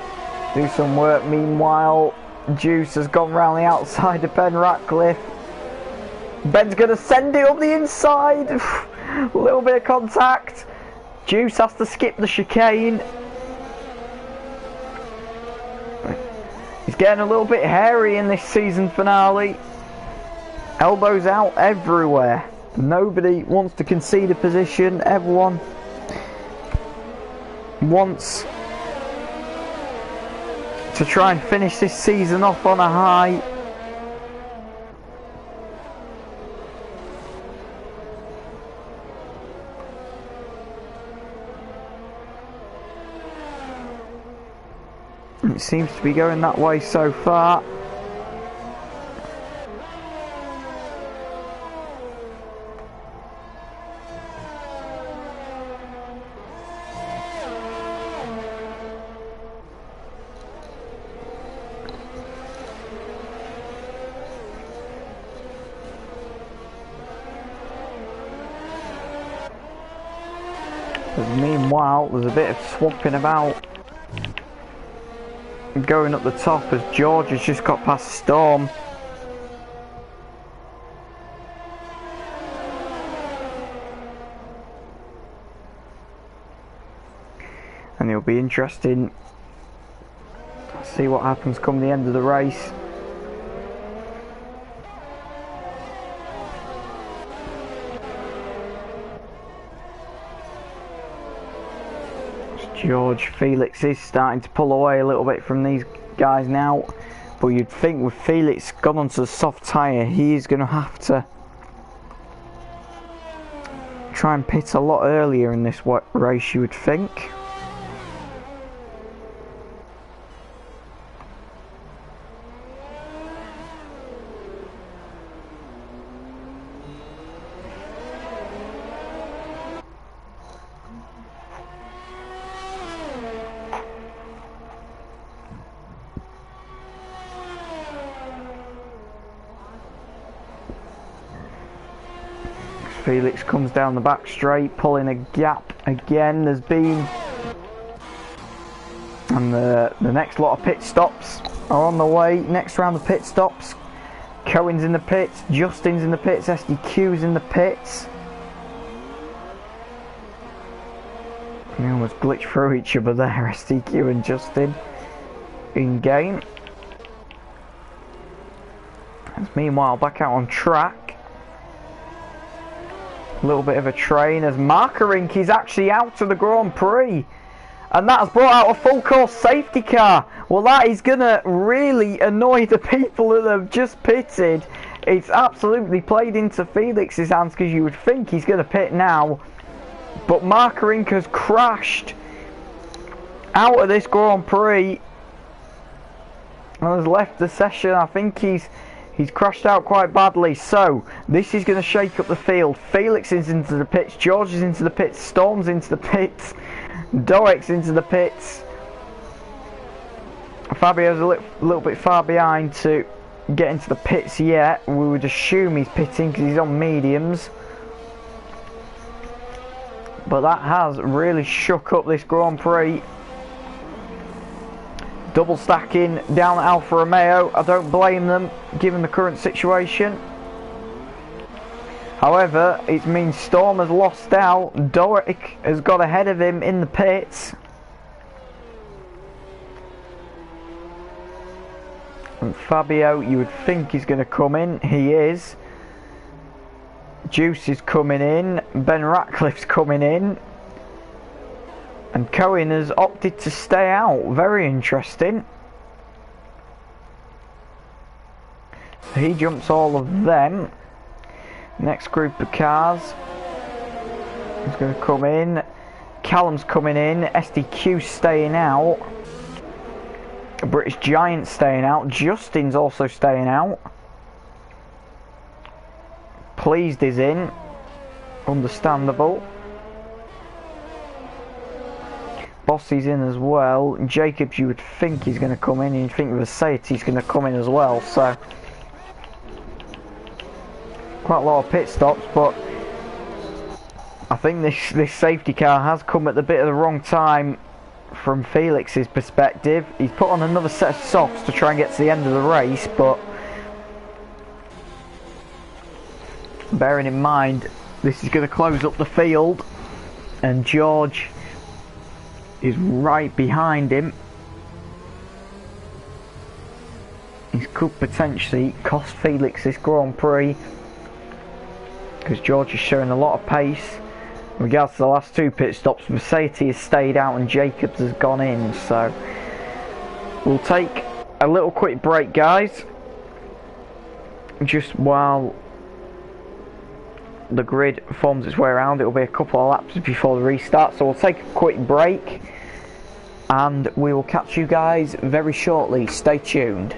do some work. Meanwhile, Juice has gone round the outside of Ben Ratcliffe. Ben's going to send it up the inside. A little bit of contact. Juice has to skip the chicane. He's getting a little bit hairy in this season finale. Elbows out everywhere. Nobody wants to concede a position. Everyone wants to try and finish this season off on a high. It seems to be going that way so far. Meanwhile, there's a bit of swapping about going up the top as George has just got past Storm. And it'll be interesting to see what happens come the end of the race. George Felix is starting to pull away a little bit from these guys now, but you'd think with Felix gone onto the soft tyre, he is going to have to try and pit a lot earlier in this race, you would think. Felix comes down the back straight, pulling a gap again. There's been, and the next lot of pit stops are on the way. Next round of pit stops, Cohen's in the pits, Justin's in the pits, SDQ's in the pits. They almost glitched through each other there, SDQ and Justin in game. And meanwhile, back out on track. A little bit of a train as Markarink is actually out of the Grand Prix, and that has brought out a full course safety car. Well, that is going to really annoy the people that have just pitted. It's absolutely played into Felix's hands, because you would think he's going to pit now, but Markarink has crashed out of this Grand Prix and has left the session. I think he's crashed out quite badly, so this is going to shake up the field. Felix is into the pits, George is into the pits, Storm's into the pits, Doek's into the pits. Fabio's a little bit far behind to get into the pits yet. We would assume he's pitting because he's on mediums. But that has really shook up this Grand Prix. Double stacking down at Alfa Romeo. I don't blame them given the current situation. However, it means Storm has lost out. Doek has got ahead of him in the pits. And Fabio, you would think he's going to come in. He is. Juice is coming in. Ben Ratcliffe's coming in. And Cohen has opted to stay out. Very interesting. So he jumps all of them. Next group of cars is going to come in. Callum's coming in. SDQ staying out. British Giant staying out. Justin's also staying out. Pleased is in. Understandable. Bossy's in as well. Jacobs, you would think he's going to come in. You'd think Versailles going to come in as well. So quite a lot of pit stops, but I think this safety car has come at the bit of the wrong time from Felix's perspective. He's put on another set of softs to try and get to the end of the race, but bearing in mind this is going to close up the field, and George is right behind him. This could potentially cost Felix this Grand Prix, because George is showing a lot of pace. In regards to the last two pit stops, Versailles has stayed out and Jacobs has gone in. So we'll take a little quick break, guys, just while the grid forms its way around. It'll be a couple of laps before the restart, so we'll take a quick break and we will catch you guys very shortly. Stay tuned.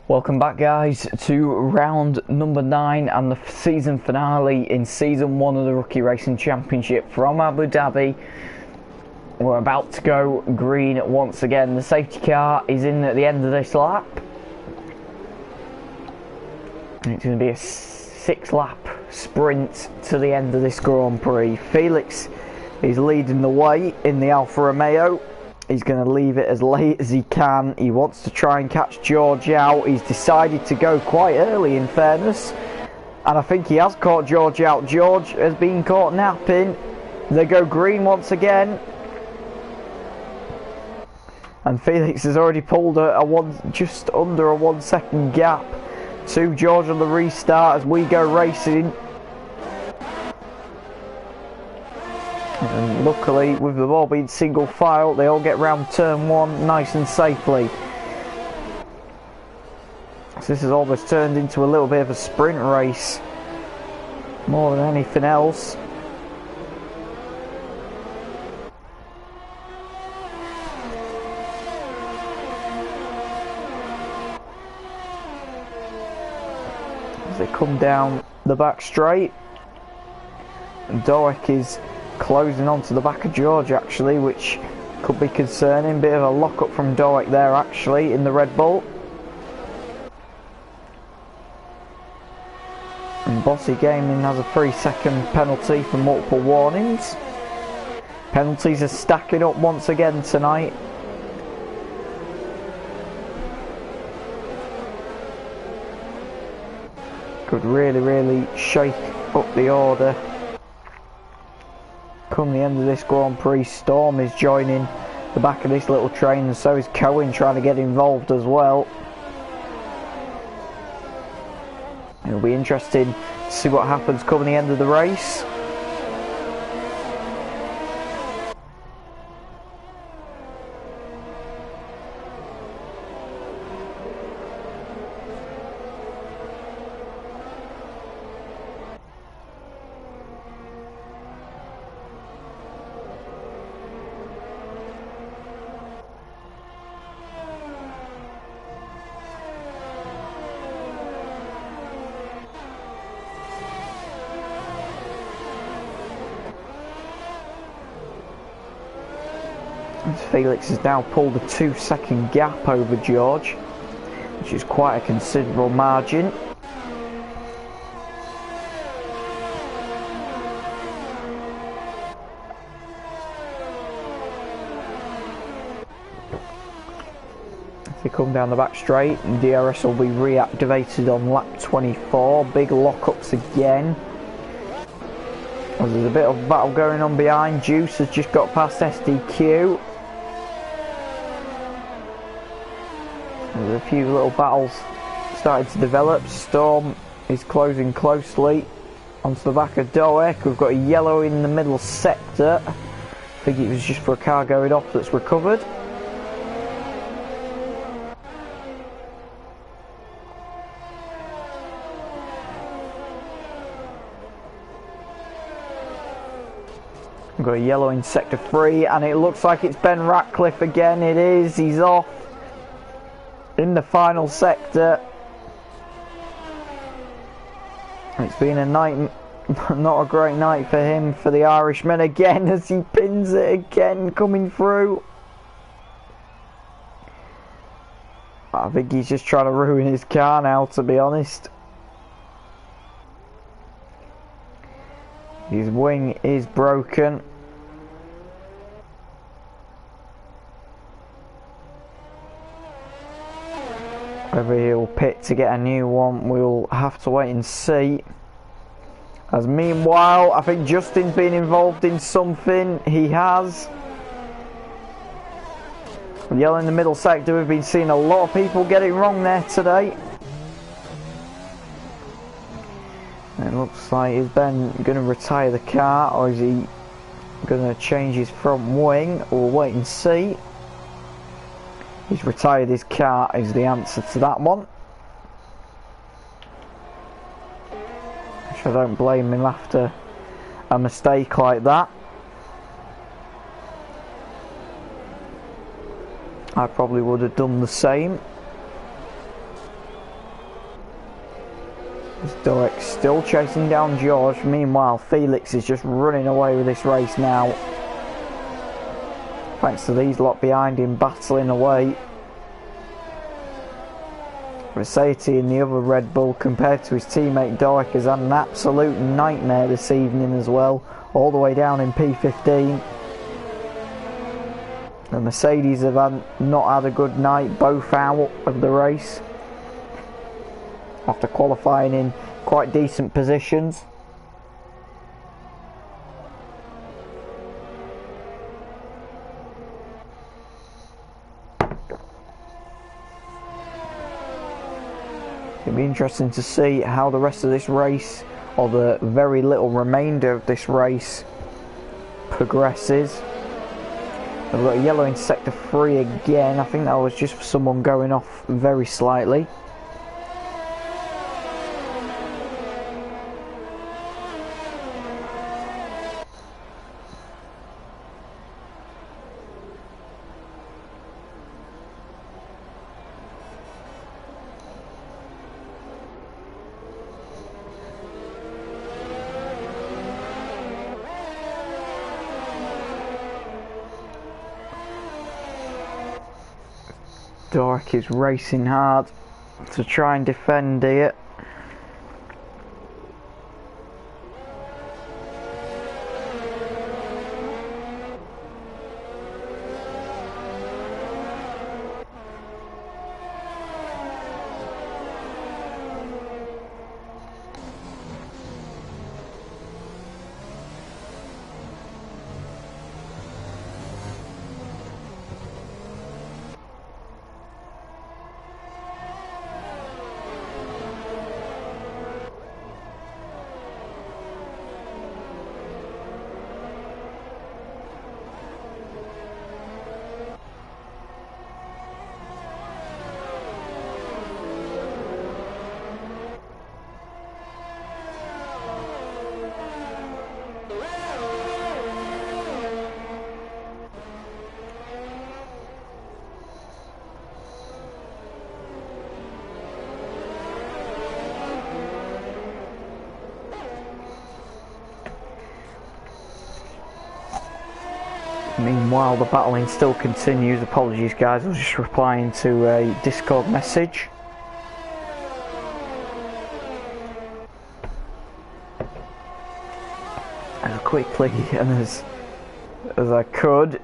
Welcome back, guys, to round number 9 and the season finale in season 1 of the Rookie Racing Championship from Abu Dhabi. We're about to go green once again. The safety car is in at the end of this lap. And it's going to be a 6-lap sprint to the end of this Grand Prix. Felix is leading the way in the Alfa Romeo. He's going to leave it as late as he can. He wants to try and catch George out. He's decided to go quite early, in fairness. And I think he has caught George out. George has been caught napping. They go green once again. And Felix has already pulled just under a 1 second gap to George on the restart as we go racing. And luckily, with them all being single file, they all get round turn 1 nice and safely. So this has almost turned into a little bit of a sprint race, more than anything else. As they come down the back straight, and Doak is closing onto the back of George, actually, which could be concerning. Bit of a lock-up from Doak there, actually, in the Red Bull. And Bossy Gaming has a 3-second penalty for multiple warnings. Penalties are stacking up once again tonight. Could really shake up the order. Come the end of this Grand Prix, Storm is joining the back of this little train, and so is Cohen trying to get involved as well. It'll be interesting to see what happens come the end of the race. Felix has now pulled a 2-second gap over George, which is quite a considerable margin. If they come down the back straight, and DRS will be reactivated on lap 24. Big lockups again. Well, there's a bit of battle going on behind. Juice has just got past SDQ. There's a few little battles starting to develop. Storm is closing closely onto the back of Doak. We've got a yellow in the middle sector. I think it was just for a car going off that's recovered. We've got a yellow in sector 3, and it looks like it's Ben Ratcliffe again. It is. He's off in the final sector. It's been a night, not a great night for him, for the Irishman again, as he pins it again coming through. I think he's just trying to ruin his car now, to be honest. His wing is broken. Whether he'll pit to get a new one, we'll have to wait and see. As meanwhile, I think Justin's been involved in something. He has. Yellow in the middle sector, we've been seeing a lot of people get it wrong there today. It looks like, is Ben going to retire the car, or is he going to change his front wing? We'll wait and see. He's retired his car is the answer to that one. Which I don't blame him after a mistake like that. I probably would have done the same. Stoic still chasing down George. Meanwhile, Felix is just running away with this race now. Thanks to these lot behind him battling away. Rossetti in the other Red Bull, compared to his teammate Doik, has had an absolute nightmare this evening as well. All the way down in P15. The Mercedes have not had a good night, both out of the race. After qualifying in quite decent positions. It'll be interesting to see how the rest of this race, or the very little remainder of this race, progresses. We've got a yellow in sector 3 again. I think that was just for someone going off very slightly. Doric is racing hard to try and defend it. Meanwhile, the battling still continues. Apologies guys, I was just replying to a Discord message. As quickly and as I could,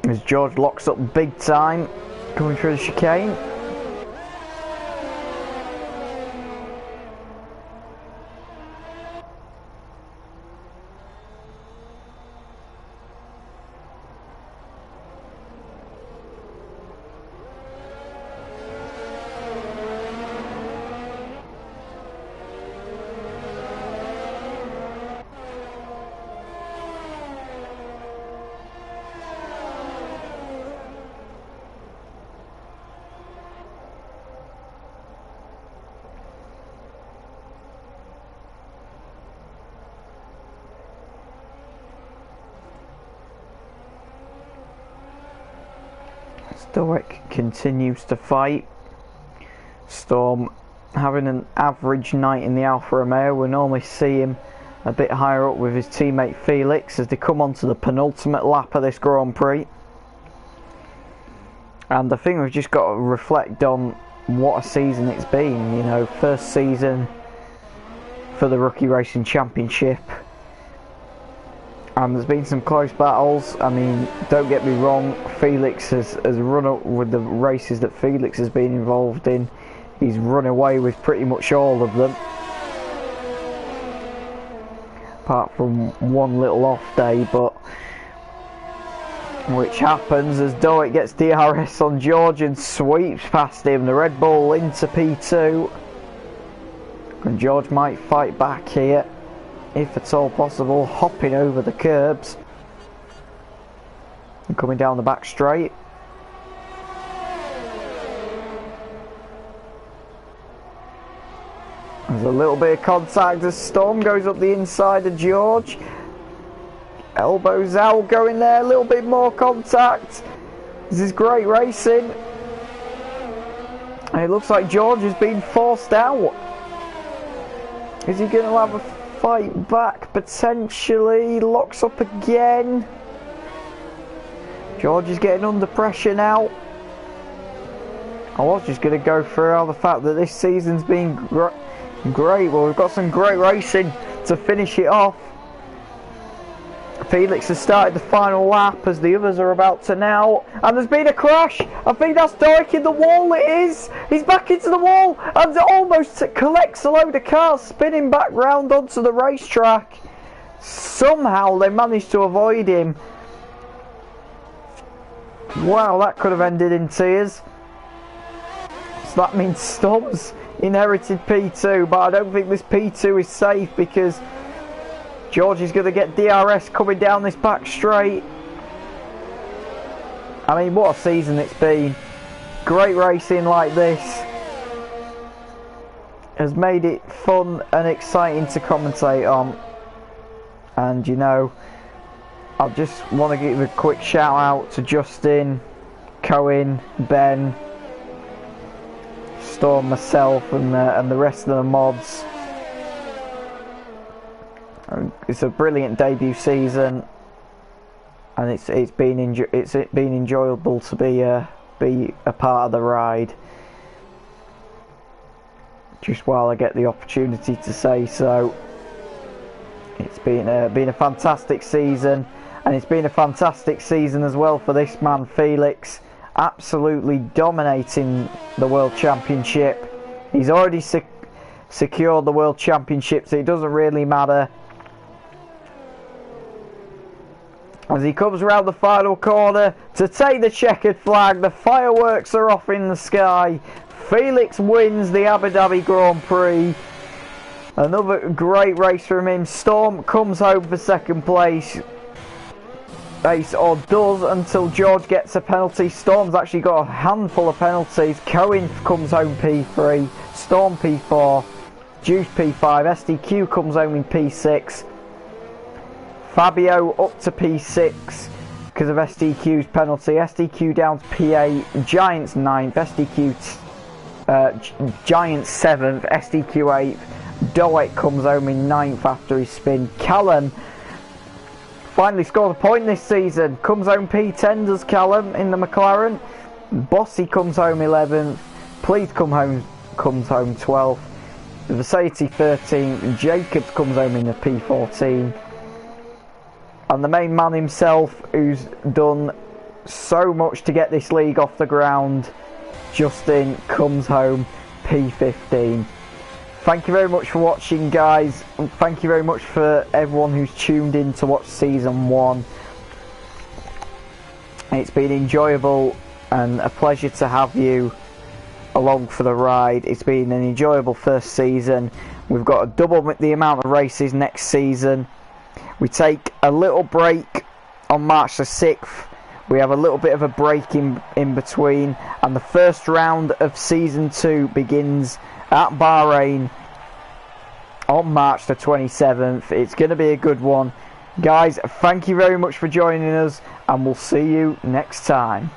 as George locks up big time, coming through the chicane. Stoic continues to fight. Storm having an average night in the Alfa Romeo. We normally see him a bit higher up with his teammate Felix as they come on to the penultimate lap of this Grand Prix. And I think we've just got to reflect on what a season it's been. You know, first season for the Rookie Racing Championship. And there's been some close battles. I mean, don't get me wrong, Felix has run up with the races that Felix has been involved in. He's run away with pretty much all of them. Apart from one little off day, but which happens as Doik gets DRS on George and sweeps past him. The Red Bull into P2. And George might fight back here, if at all possible, hopping over the curbs and coming down the back straight. There's a little bit of contact as Storm goes up the inside of George. Elbows out, going there, a little bit more contact. This is great racing. And it looks like George has been forced out. Is he going to have a fight back? Potentially. Locks up again. George is getting under pressure now. I was just going to go through the fact that this season's been great. Well, we've got some great racing to finish it off. Felix has started the final lap as the others are about to now. And there's been a crash. I think that's Dyke in the wall. It is. He's back into the wall and almost collects a load of cars spinning back round onto the racetrack. Somehow they managed to avoid him. Wow, that could have ended in tears. So that means Stubbs inherited P2, but I don't think this P2 is safe because George is going to get DRS coming down this back straight. I mean, what a season it's been. Great racing like this has made it fun and exciting to commentate on. And you know, I just want to give a quick shout out to Justin, Cohen, Ben, Storm, myself and the rest of the mods. It's a brilliant debut season, and it's been enjoyable to be a part of the ride. Just while I get the opportunity to say so, it's been a fantastic season, and it's been a fantastic season as well for this man Felix, absolutely dominating the World Championship. He's already secured the World Championship, so it doesn't really matter. As he comes around the final corner to take the checkered flag, the fireworks are off in the sky. Felix wins the Abu Dhabi Grand Prix. Another great race from him. Storm comes home for second place. Or does, until George gets a penalty. Storm's actually got a handful of penalties. Cohen comes home P3. Storm P4. Juice P5. SDQ comes home in P6. Fabio up to P6 because of SDQ's penalty. SDQ down to P8. Giants 9th. SDQ Giants 7th. SDQ 8th. Doet comes home in 9th after his spin. Callum finally scores a point this season. Comes home P10 does Callum in the McLaren. Bossy comes home 11th. Please comes home 12th. Versace 13th. Jacobs comes home in the P14. And the main man himself, who's done so much to get this league off the ground, Justin, comes home P15. Thank you very much for watching, guys. And thank you very much for everyone who's tuned in to watch Season 1. It's been enjoyable and a pleasure to have you along for the ride. It's been an enjoyable first season. We've got double the amount of races next season. We take a little break on March the 6th. We have a little bit of a break in between. And the first round of Season 2 begins at Bahrain on March the 27th. It's going to be a good one. Guys, thank you very much for joining us. And we'll see you next time.